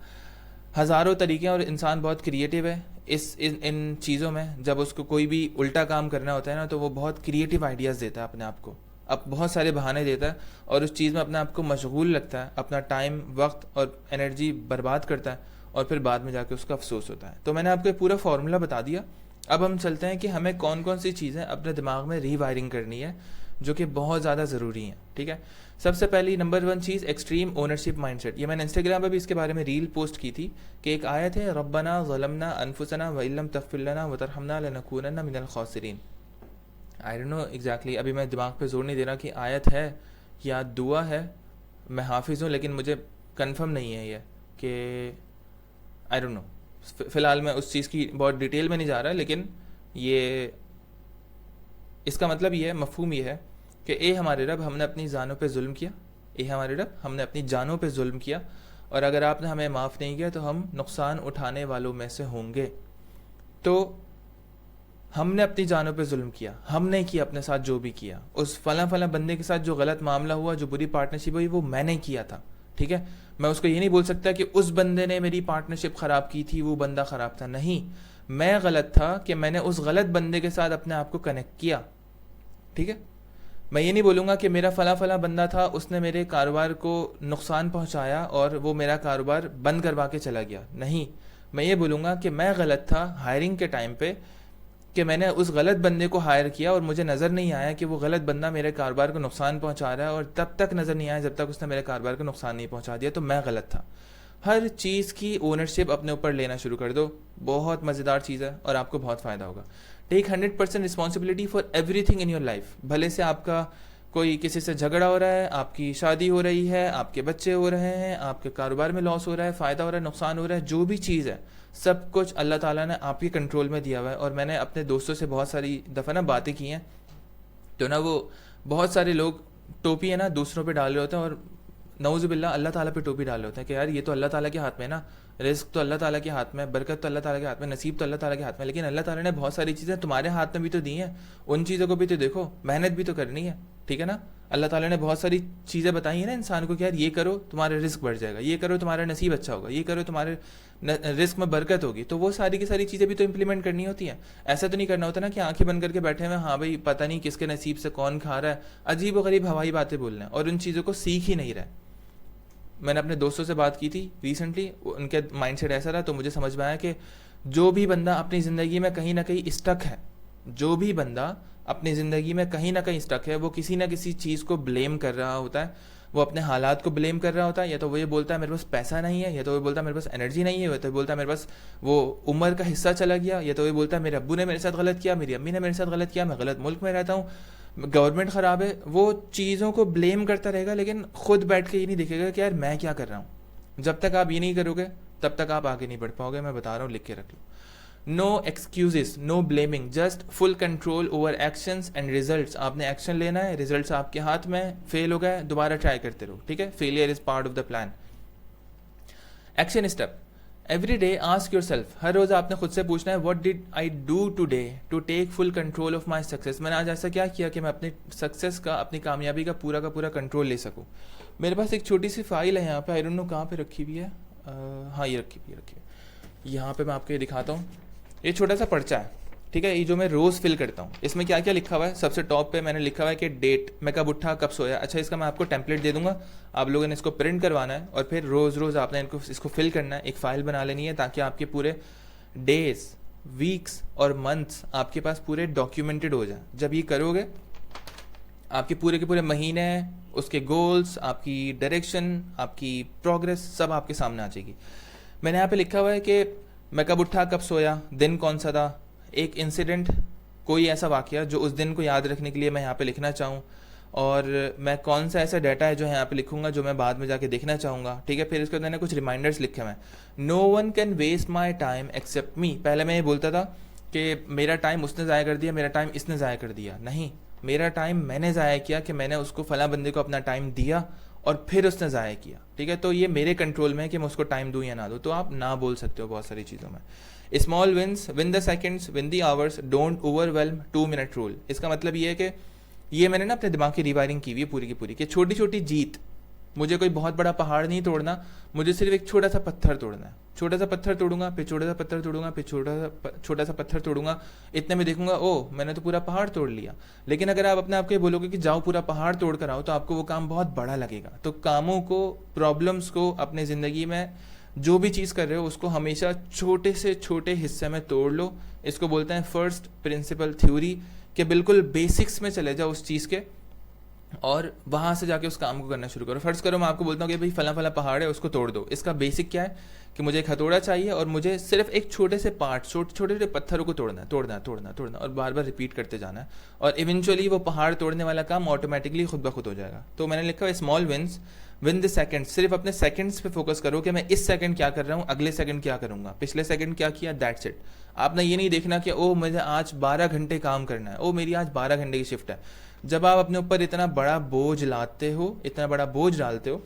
हज़ारों तरीके। और इंसान बहुत क्रिएटिव है इन चीज़ों में। जब उसको कोई भी उल्टा काम करना होता है ना, तो वो बहुत क्रिएटिव आइडियाज़ देता है अपने आप को, अब बहुत सारे बहाने देता है, और उस चीज़ में अपने आप को मशगूल रखता है, अपना टाइम, वक्त और एनर्जी बर्बाद करता है, और फिर बाद में जाके उसका अफसोस होता है। तो मैंने आपको पूरा फार्मूला बता दिया। अब हम चलते हैं कि हमें कौन कौन सी चीज़ें अपने दिमाग में रीवायरिंग करनी है, जो कि बहुत ज़्यादा ज़रूरी हैं, ठीक है। सबसे पहली नंबर 1 चीज़, एक्सट्रीम ओनरशिप माइंडसेट। ये मैंने इंस्टाग्राम पर भी इसके बारे में रील पोस्ट की थी कि एक आयत है, रब्बना ज़लमना अनफुसना व इल्लम तग़फिर लना व तरहमना लनकूनन्ना मिनल खासिरीन। आई डोंट नो एग्जैक्टली, अभी मैं दिमाग पे जोर नहीं दे रहा कि आयत है या दुआ है, मैं हाफिज़ हूँ लेकिन मुझे कंफर्म नहीं है ये कि आई डोंट नो। फ़िलहाल मैं उस चीज़ की बहुत डिटेल में नहीं जा रहा, लेकिन ये इसका मतलब ये है, मफ़हूम ये है कि ए हमारे रब, हमने अपनी जानों पे जुल्म किया, ए हमारे रब, हमने अपनी जानों पे जुल्म किया, और अगर आपने हमें माफ़ नहीं किया तो हम नुकसान उठाने वालों में से होंगे। तो हमने अपनी जानों पे जुल्म किया, हमने किया अपने साथ जो भी किया, उस फला बंदे के साथ जो गलत मामला हुआ, जो बुरी पार्टनरशिप हुई, वो मैंने किया था, ठीक है। मैं उसको ये नहीं बोल सकता कि उस बंदे ने मेरी पार्टनरशिप ख़राब की थी, वो बंदा ख़राब था, नहीं, मैं गलत था कि मैंने उस गलत बंदे के साथ अपने आप को कनेक्ट किया, ठीक है। मैं ये नहीं बोलूँगा कि मेरा फला बंदा था, उसने मेरे कारोबार को नुकसान पहुँचाया और वो मेरा कारोबार बंद करवा के चला गया, नहीं। मैं ये बोलूँगा कि मैं गलत था हायरिंग के टाइम पे, कि मैंने उस गलत बंदे को हायर किया और मुझे नज़र नहीं आया कि वो गलत बंदा मेरे कारोबार को नुकसान पहुंचा रहा है, और तब तक नज़र नहीं आया जब तक उसने मेरे कारोबार को नुकसान नहीं पहुंचा दिया, तो मैं गलत था। हर चीज़ की ओनरशिप अपने ऊपर लेना शुरू कर दो, बहुत मज़ेदार चीज़ है और आपको बहुत फ़ायदा होगा। Take 100% responsibility for everything in your life. भले से आपका कोई किसी से झगड़ा हो रहा है, आपकी शादी हो रही है, आपके बच्चे हो रहे हैं, आपके कारोबार में लॉस हो रहा है, फ़ायदा हो रहा है, नुकसान हो रहा है, जो भी चीज़ है, सब कुछ अल्लाह ताला ने आपके कंट्रोल में दिया हुआ है। और मैंने अपने दोस्तों से बहुत सारी दफ़ा ना बातें की हैं, तो ना वो बहुत सारे लोग टोपी है ना दूसरों पे डाल रहे होते हैं, और नऊज़ुबिल्लाह अल्लाह ताला पे टोपी डाल रहे होते हैं कि यार ये तो अल्लाह ताला के हाथ में है ना, रिस्क तो अल्लाह ताला के हाथ में, बरकत तो अल्लाह ताला के हाथ में, नसीब तो अल्लाह ताला के हाथ में। लेकिन अल्लाह ताला ने बहुत सारी चीज़ें तुम्हारे हाथ में भी तो दी हैं, उन चीज़ों को भी तो देखो, मेहनत भी तो करनी है, ठीक है ना। अल्लाह ताला ने बहुत सारी चीज़ें बताई हैं ना इंसान को कि यार ये करो तुम्हारा रिस्क बढ़ जाएगा, ये करो तुम्हारा नसीब अच्छा होगा, ये करो तुम्हारे रिस्क में बरकत होगी, तो वो सारी की सारी चीज़ें भी तो इम्प्लीमेंट करनी होती हैं। ऐसा तो नहीं करना होता ना कि आंखें बंद करके बैठे हुए हाँ भाई पता नहीं किसके नसीब से कौन खा रहा है, अजीब व गरीब हवाई बातें बोल रहे हैं और उन चीज़ों को सीख ही नहीं रहे। मैंने अपने दोस्तों से बात की थी रिसेंटली, उनके माइंडसेट ऐसा रहा, तो मुझे समझ में आया कि जो भी बंदा अपनी ज़िंदगी में कहीं ना कहीं स्टक है, जो भी बंदा अपनी ज़िंदगी में कहीं ना कहीं स्टक है, वो किसी ना किसी चीज़ को ब्लेम कर रहा होता है। वो अपने हालात को ब्लेम कर रहा होता है, या तो वो ये बोलता है मेरे पास पैसा नहीं है, या तो वो बोलता है मेरे पास एनर्जी नहीं है, या तो वो बोलता है मेरे पास वो उम्र का हिस्सा चला गया, या तो वो बोलता है मेरे अब्बू ने मेरे साथ गलत किया, मेरी अम्मी ने मेरे साथ गलत किया, मैं गलत मुल्क में रहता हूँ, गवर्नमेंट ख़राब है। वो चीज़ों को ब्लेम करता रहेगा, लेकिन खुद बैठ के ये नहीं देखेगा कि यार मैं क्या कर रहा हूँ। जब तक आप ये नहीं करोगे तब तक आप आगे नहीं बढ़ पाओगे। मैं बता रहा हूँ, लिख के रख लो। No excuses, no blaming, just full control over actions and results. आपने एक्शन लेना है, रिजल्ट्स आपके हाथ में, फेल हो गए दोबारा ट्राई करते रहो, ठीक है। Failure is part of the plan. Action step, every day ask yourself, हर रोज आपने खुद से पूछना है what did I do today to take full control of my success. मैंने आज ऐसा क्या किया कि मैं अपनी सक्सेस का, अपनी कामयाबी का पूरा कंट्रोल ले सकूं। मेरे पास एक छोटी सी फाइल है यहाँ पे, आई डोंट नो कहाँ पे रखी हुई है, हाँ ये रखी हुई है यहाँ पे। मैं आपको ये दिखाता हूँ, ये छोटा सा पर्चा है, ठीक है। ये जो मैं रोज़ फिल करता हूँ, इसमें क्या क्या लिखा हुआ है। सबसे टॉप पे मैंने लिखा हुआ है कि डेट, मैं कब उठा कब सोया। अच्छा, इसका मैं आपको टेम्पलेट दे दूंगा, आप लोगों ने इसको प्रिंट करवाना है और फिर रोज़ आपने इसको फिल करना है, एक फ़ाइल बना लेनी है, ताकि आपके पूरे डेज, वीक्स और मंथ्स आपके पास पूरे डॉक्यूमेंटेड हो जाए। जब ये करोगे आपके पूरे के पूरे महीने, उसके गोल्स, आपकी डायरेक्शन, आपकी प्रोग्रेस सब आपके सामने आ जाएगी। मैंने यहाँ पे लिखा हुआ है कि मैं कब उठा कब सोया, दिन कौन सा था, एक इंसिडेंट, कोई ऐसा वाकया जो उस दिन को याद रखने के लिए मैं यहाँ पे लिखना चाहूँ, और मैं कौन सा ऐसा डाटा है जो यहाँ पे लिखूंगा जो मैं बाद में जाके देखना चाहूँगा, ठीक है। फिर इसके अंदर मैंने कुछ रिमाइंडर्स लिखे हुए हैं। No one can waste my time except me. पहले मैं ये बोलता था कि मेरा टाइम उसने ज़ाया कर दिया, मेरा टाइम इसने ज़ाया कर दिया। नहीं, मेरा टाइम मैंने ज़ाया किया कि मैंने उसको फला बंदे को अपना टाइम दिया और फिर उसने ज़ाया किया, ठीक है। तो ये मेरे कंट्रोल में है कि मैं उसको टाइम दूँ या ना दूँ। तो आप ना बोल सकते हो बहुत सारी चीज़ों में। Small wins win the seconds win the hours, don't overwhelm 2 minute rule. इसका मतलब ये है कि ये मैंने ना अपने दिमाग की रिवायरिंग की हुई है पूरी की पूरी, कि छोटी छोटी जीत, मुझे कोई बहुत बड़ा पहाड़ नहीं तोड़ना, मुझे सिर्फ एक छोटा सा पत्थर तोड़ना है। छोटा सा पत्थर तोड़ूंगा, फिर छोटा सा पत्थर तोड़ूंगा, फिर छोटा सा पत्थर तोड़ूंगा, इतने में देखूंगा ओह मैंने तो पूरा पहाड़ तोड़ लिया। लेकिन अगर आप अपने आप को बोलोगे कि जाओ पूरा पहाड़ तोड़ कर आओ, तो आपको वो काम बहुत बड़ा लगेगा। तो कामों को, प्रॉब्लम्स को, अपने ज़िंदगी में जो भी चीज़ कर रहे हो उसको हमेशा छोटे से छोटे हिस्से में तोड़ लो। इसको बोलते हैं फर्स्ट प्रिंसिपल थ्योरी, कि बिल्कुल बेसिक्स में चले जाओ उस चीज़ के और वहाँ से जाके उस काम को करना शुरू करो। फर्ज करो मैं आपको बोलता हूँ कि भाई फला फला पहाड़ है, उसको तोड़ दो। इसका बेसिक क्या है कि मुझे एक हथौड़ा चाहिए और मुझे सिर्फ एक छोटे से पार्ट, छोटे छोटे पत्थरों को तोड़ना है और बार बार रिपीट करते जाना है, और इवेंचुअली वो पहाड़ तोड़ने वाला काम ऑटोमेटिकली खुद ब खुद हो जाएगा। तो मैंने लिखा है small wins win the second. सिर्फ अपने सेकंड्स पे फोकस करो कि मैं इस सेकंड क्या कर रहा हूँ, अगले सेकंड क्या करूंगा, पिछले सेकंड क्या किया, दैट्स इट। आपने ये नहीं देखना कि ओह मुझे आज 12 घंटे काम करना है, ओह मेरी आज 12 घंटे की शिफ्ट है। जब आप अपने ऊपर इतना बड़ा बोझ लाते हो, इतना बड़ा बोझ डालते हो,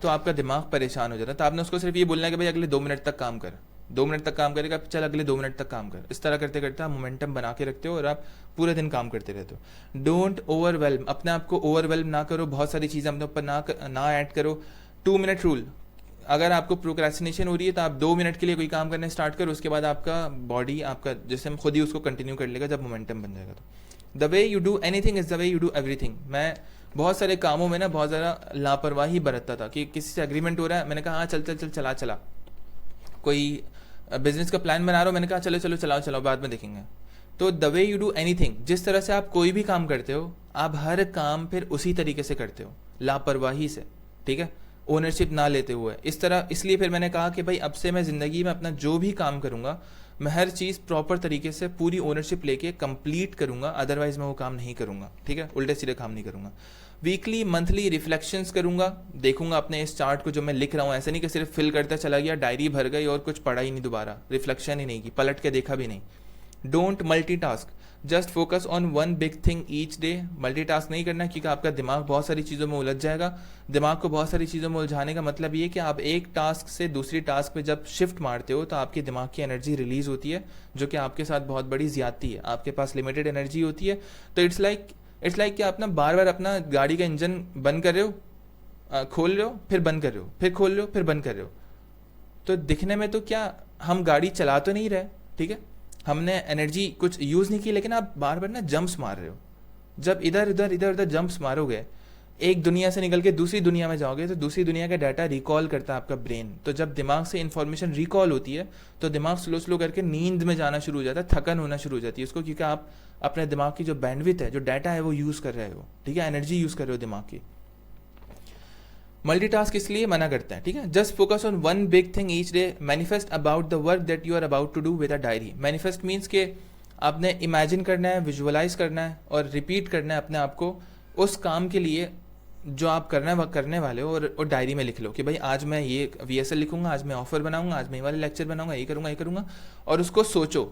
तो आपका दिमाग परेशान हो जाता है। तो आपने उसको सिर्फ ये बोलना है कि भाई अगले 2 मिनट तक काम कर, 2 मिनट तक काम करेगा, चल अगले 2 मिनट तक काम कर। इस तरह करते करते आप मोमेंटम बना के रखते हो और आप पूरे दिन काम करते रहते हो। डोंट ओवरवेल्म, अपने आप को ओवरवेल्म ना करो, बहुत सारी चीज़ें अपने ऊपर ना ऐड करो। 2 मिनट रूल, अगर आपको प्रोक्रेस्टिनेशन हो रही है तो आप 2 मिनट के लिए कोई काम करना स्टार्ट करो, उसके बाद आपका बॉडी, आपका जिस्म खुद ही उसको कंटिन्यू कर लेगा जब मोमेंटम बन जाएगा। तो the way you do anything is the way you do everything. मैं बहुत सारे कामों में ना बहुत ज़्यादा लापरवाही बरतता था कि किसी से एग्रीमेंट हो रहा है, मैंने कहा हाँ चल चल चल चला चला। कोई बिजनेस का प्लान बना रहा हो, मैंने कहा चलो चलो चलाओ चलाओ बाद में देखेंगे। तो the way you do anything, जिस तरह से आप कोई भी काम करते हो, आप हर काम फिर उसी तरीके से करते हो, लापरवाही से, ठीक है, ओनरशिप ना लेते हुए। इस तरह इसलिए फिर मैंने कहा कि भाई अब से मैं ज़िंदगी में अपना जो भी काम करूँगा, मैं हर चीज़ प्रॉपर तरीके से पूरी ओनरशिप लेके कंप्लीट करूँगा, अदरवाइज मैं वो काम नहीं करूँगा, ठीक है, उल्टे सीधे काम नहीं करूँगा। वीकली मंथली रिफ्लेक्शंस करूँगा, देखूंगा अपने इस चार्ट को जो मैं लिख रहा हूँ, ऐसा नहीं कि सिर्फ फिल करता चला गया, डायरी भर गई और कुछ पढ़ा ही नहीं, दोबारा रिफ्लेक्शन ही नहीं की, पलट के देखा भी नहीं। Don't multitask, just focus on one big thing each day. Multitask नहीं करना क्योंकि आपका दिमाग बहुत सारी चीज़ों में उलझ जाएगा। दिमाग को बहुत सारी चीज़ों में उलझाने का मतलब ये कि आप एक टास्क से दूसरी टास्क पे जब शिफ्ट मारते हो तो आपके दिमाग की एनर्जी रिलीज होती है, जो कि आपके साथ बहुत बड़ी ज्यादती है। आपके पास लिमिटेड एनर्जी होती है, तो इट्स लाइक इट्स लाइक कि आप ना बार बार अपना गाड़ी का इंजन बंद कर रहे हो, खोल रहे हो, फिर बंद कर रहे हो, फिर खोल रहे हो, फिर बंद कर रहे हो। तो दिखने में तो क्या हम गाड़ी चला तो नहीं रहे, ठीक है, हमने एनर्जी कुछ यूज़ नहीं की, लेकिन आप बार बार ना जंप्स मार रहे हो। जब इधर उधर इधर उधर जंप्स मारोगे, एक दुनिया से निकल के दूसरी दुनिया में जाओगे, तो दूसरी दुनिया का डाटा रिकॉल करता है आपका ब्रेन। तो जब दिमाग से इन्फॉर्मेशन रिकॉल होती है तो दिमाग स्लो स्लो करके नींद में जाना शुरू हो जाता है, थकन होना शुरू हो जाती है उसको, क्योंकि आप अपने दिमाग की जो बैंडविड्थ है, जो डाटा है, वो यूज़ कर रहे हो, ठीक है, एनर्जी यूज़ कर रहे हो दिमाग की। मल्टीटास्क इसलिए मना करते हैं, ठीक है। Just focus on one big thing each day, manifest about the work that you are about to do with a diary. Manifest means के आपने इमेजिन करना है, विजुअलाइज करना है और रिपीट करना है अपने आप को उस काम के लिए जो आप करने वाले हो, और डायरी में लिख लो कि भाई आज मैं ये VSL लिखूंगा, आज मैं ऑफर बनाऊंगा, आज मैं ये वाले लेक्चर बनाऊंगा, ये करूंगा। और उसको सोचो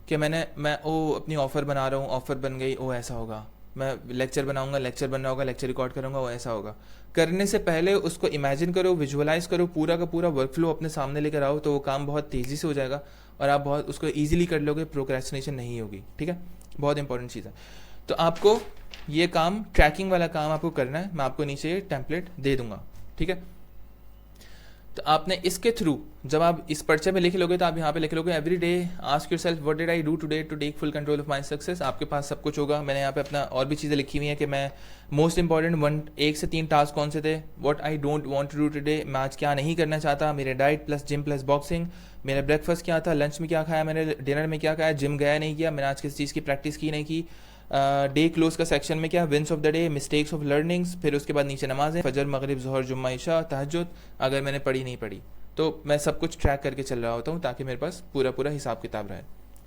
कि मैं अपनी ऑफर बना रहा हूँ, ऑफर बन गई, ऐसा होगा। मैं लेक्चर बनाऊंगा, लेक्चर बन रहा होगा, लेक्चर रिकॉर्ड करूंगा, वो ऐसा होगा। करने से पहले उसको इमेजिन करो, विजुअलाइज करो, पूरा का पूरा वर्कफ्लो अपने सामने लेकर आओ, तो वो काम बहुत तेज़ी से हो जाएगा और आप बहुत उसको ईजिली कर लोगे, प्रोक्रेस्टिनेशन नहीं होगी, ठीक है। बहुत इंपॉर्टेंट चीज़ है। तो आपको ये काम, ट्रैकिंग वाला काम आपको करना है। मैं आपको नीचे ये टेम्पलेट दे दूंगा, ठीक है। तो आपने इसके थ्रू जब आप इस पर्चे में लिख लोगे, तो आप यहाँ पे लिख लोगे every day ask yourself what did I do today to take full control of my success. आपके पास सब कुछ होगा। मैंने यहाँ पे अपना और भी चीज़ें लिखी हुई हैं कि मैं मोस्ट इंपॉर्टेंट 1 से 3 टास्क कौन से थे, what I don't want to do today, मैं आज क्या नहीं करना चाहता, मेरे diet plus gym plus boxing, मेरा ब्रेकफास्ट क्या था, लंच में क्या खाया मैंने, डिनर में क्या खाया, जिम गया नहीं किया, मैंने आज किस चीज़ की प्रैक्टिस की नहीं की, डे क्लोज का सेक्शन में क्या, wins of the day, mistakes of learnings, फिर उसके बाद नीचे नमाजें, फजर, मगरिब, ज़ोहर, जुम्मा, इशा, तहज्जुद, अगर मैंने पढ़ी नहीं पढ़ी। तो मैं सब कुछ ट्रैक करके चल रहा होता हूँ ताकि मेरे पास पूरा हिसाब किताब रहे,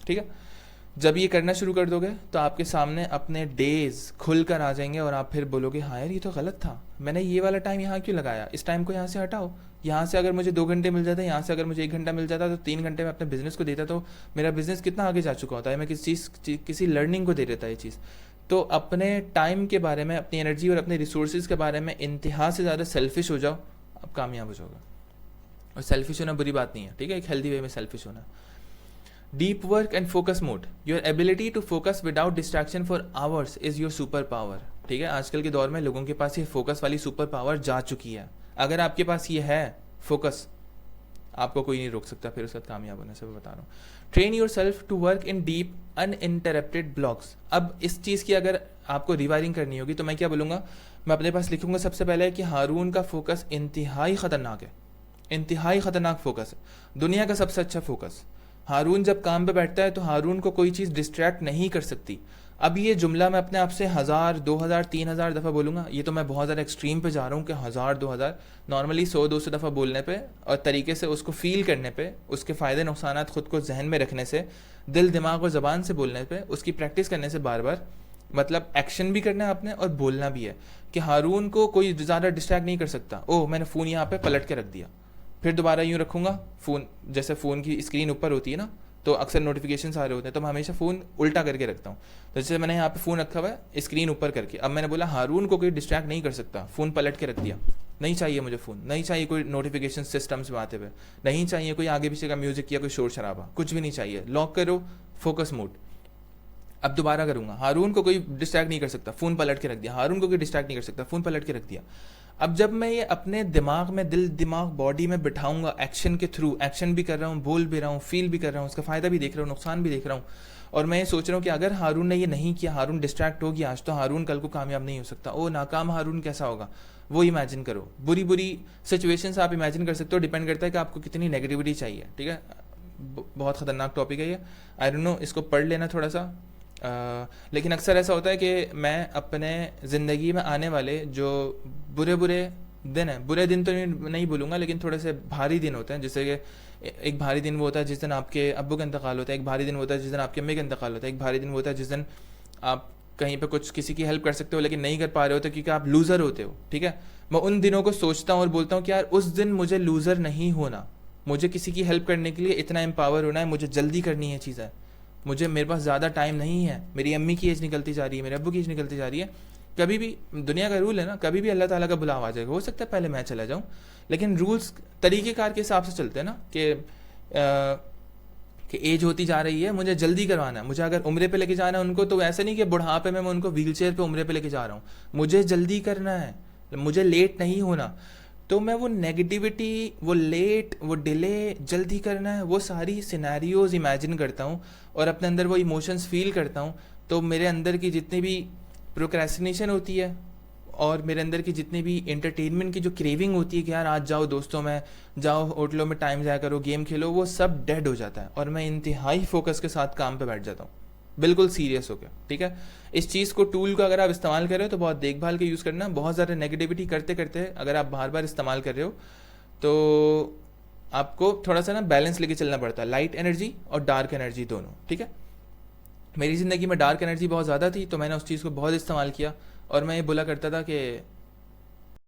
ठीक है। जब ये करना शुरू कर दोगे तो आपके सामने अपने डेज खुल कर आ जाएंगे और आप फिर बोलोगे हाँ यार ये तो गलत था, मैंने ये वाला टाइम यहाँ क्यों लगाया, इस टाइम को यहाँ से हटाओ। यहाँ से अगर मुझे 2 घंटे मिल जाता, यहाँ से अगर मुझे 1 घंटा मिल जाता, तो 3 घंटे में अपने बिजनेस को देता, तो मेरा बिजनेस कितना आगे जा चुका होता है, मैं किसी लर्निंग को दे देता ये चीज़। तो अपने टाइम के बारे में, अपनी एनर्जी और अपने रिसोर्सेज के बारे में इंतहा से ज़्यादा सेल्फिश हो जाओ, आप कामयाब हो जाओगे। और सेल्फिश होना बुरी बात नहीं है, ठीक है, एक हेल्दी वे में सेल्फिश होना। Deep work and focus mode, your ability to focus without distraction for hours is your super power, ठीक है। आजकल के दौर में लोगों के पास ये फोकस वाली सुपर पावर जा चुकी है। अगर आपके पास ये है फोकस, आपको कोई नहीं रोक सकता फिर उसके बाद कामयाब होने से, मैं बता रहा हूँ। Train yourself to work in deep uninterrupted blocks. अब इस चीज़ की अगर आपको रिवायरिंग करनी होगी तो मैं क्या बोलूँगा, मैं अपने पास लिखूंगा सबसे पहले कि हारून का फोकस इंतहाई ख़तरनाक है, इंतहाई ख़तरनाक फोकस है, दुनिया का सबसे अच्छा फोकस। हारून जब काम पे बैठता है तो हारून को कोई चीज़ डिस्ट्रैक्ट नहीं कर सकती। अब ये जुमला मैं अपने आप से 1000, 2000, 3000 दफ़ा बोलूँगा, ये तो मैं बहुत ज़्यादा एक्सट्रीम पे जा रहा हूँ कि 1000, 2000, नॉर्मली 100-200 दफ़ा बोलने पे और तरीके से उसको फील करने पे, उसके फ़ायदे नुकसानात ख़ुद को जहन में रखने से, दिल दिमाग और ज़बान से बोलने पे, उसकी प्रैक्टिस करने से बार बार, मतलब एक्शन भी करना है आपने और बोलना भी है कि हारून को कोई ज़्यादा डिस्ट्रैक्ट नहीं कर सकता। ओह मैंने फ़ोन यहाँ पे पलट के रख दिया, फिर दोबारा यूँ रखूँगा फ़ोन, जैसे फ़ोन की स्क्रीन ऊपर होती है ना, तो अक्सर नोटिफिकेशन आ रहे होते हैं, तो मैं हमेशा फ़ोन उल्टा करके रखता हूँ। तो जैसे मैंने यहाँ पे फ़ोन रखा हुआ है स्क्रीन ऊपर करके, अब मैंने बोला हारून को कोई डिस्ट्रैक्ट नहीं कर सकता, फ़ोन पलट के रख दिया, नहीं चाहिए मुझे फ़ोन, नहीं चाहिए कोई नोटिफिकेशन सिस्टम से आते हुए, नहीं चाहिए कोई आगे पीछे का म्यूज़िक या कोई शोर शराबा, कुछ भी नहीं चाहिए, लॉक करो फोकस मोड। अब दोबारा करूँगा, हारून को कोई डिस्ट्रैक्ट नहीं कर सकता, फ़ोन पलट के रख दिया, हारून को कोई डिस्ट्रैक्ट नहीं कर सकता, फ़ोन पलट के रख दिया। अब जब मैं ये अपने दिमाग में, दिल दिमाग बॉडी में बिठाऊंगा एक्शन के थ्रू, एक्शन भी कर रहा हूँ, बोल भी रहा हूँ, फील भी कर रहा हूँ, उसका फ़ायदा भी देख रहा हूँ, नुकसान भी देख रहा हूँ, और मैं ये सोच रहा हूँ कि अगर हारून ने ये नहीं किया, हारून डिस्ट्रैक्ट हो गया आज, तो हारून कल को कामयाब नहीं हो सकता। ओ नाकाम हारून कैसा होगा, वो इमेजिन करो। बुरी बुरी सिचुएशंस आप इमेजिन कर सकते हो, डिपेंड करता है कि आपको कितनी नेगेटिविटी चाहिए, ठीक है। बहुत ख़तरनाक टॉपिक है ये, आई डोंट नो, इसको पढ़ लेना थोड़ा सा। लेकिन अक्सर ऐसा होता है कि मैं अपने ज़िंदगी में आने वाले जो बुरे दिन है, बुरे दिन तो नहीं बोलूँगा, लेकिन थोड़े से भारी दिन होते हैं, जैसे कि एक भारी दिन वो होता है जिस दिन आपके अब्बू का इंतकाल होता है, एक भारी दिन होता है जिस दिन आपके अम्मी का इंतकाल होता है, एक भारी दिन होता है जिस दिन आप कहीं पे कुछ किसी की हेल्प कर सकते हो लेकिन नहीं कर पा रहे होते क्योंकि आप लूज़र होते हो, ठीक है। मैं उन दिनों को सोचता हूँ और बोलता हूँ कि यार उस दिन मुझे लूज़र नहीं होना, मुझे किसी की हेल्प करने के लिए इतना एम्पावर होना है, मुझे जल्दी करनी है चीज़ें, मेरे पास ज़्यादा टाइम नहीं है, मेरी अम्मी की एज निकलती जा रही है, मेरे अब्बू की एज निकलती जा रही है। कभी भी दुनिया का रूल है ना, कभी भी अल्लाह ताला का बुलावा आ जाएगा, हो सकता है पहले मैं चला जाऊं, लेकिन रूल्स तरीक़ेकार के हिसाब से चलते हैं ना कि एज होती जा रही है, मुझे जल्दी करवाना है, मुझे अगर उम्रे पे लेके जाना है उनको, तो ऐसा नहीं कि बुढ़ापे में मैं उनको व्हील चेयर पर उम्रे पे लेके जा रहा हूँ, मुझे जल्दी करना है, मुझे लेट नहीं होना। तो मैं वो नेगेटिविटी, वो लेट, वो डिले, जल्दी करना है, वो सारी सिनेरियोज इमेजिन करता हूँ और अपने अंदर वो इमोशंस फील करता हूँ। तो मेरे अंदर की जितनी भी प्रोक्रेस्टिनेशन होती है और मेरे अंदर की जितनी भी एंटरटेनमेंट की जो क्रेविंग होती है कि यार आज जाओ दोस्तों में, जाओ होटलों में टाइम जाया करो, गेम खेलो, वो सब डेड हो जाता है और मैं इंतहाई फोकस के साथ काम पे बैठ जाता हूँ, बिल्कुल सीरियस होकर। ठीक है, इस चीज़ को, टूल को अगर आप इस्तेमाल कर रहे हो तो बहुत देखभाल के यूज़ करना। बहुत ज़्यादा नेगेटिविटी करते करते अगर आप बार बार इस्तेमाल कर रहे हो तो आपको थोड़ा सा ना बैलेंस लेके चलना पड़ता है, लाइट एनर्जी और डार्क एनर्जी दोनों। ठीक है, मेरी ज़िंदगी में डार्क एनर्जी बहुत ज़्यादा थी तो मैंने उस चीज़ को बहुत इस्तेमाल किया और मैं ये बोला करता था कि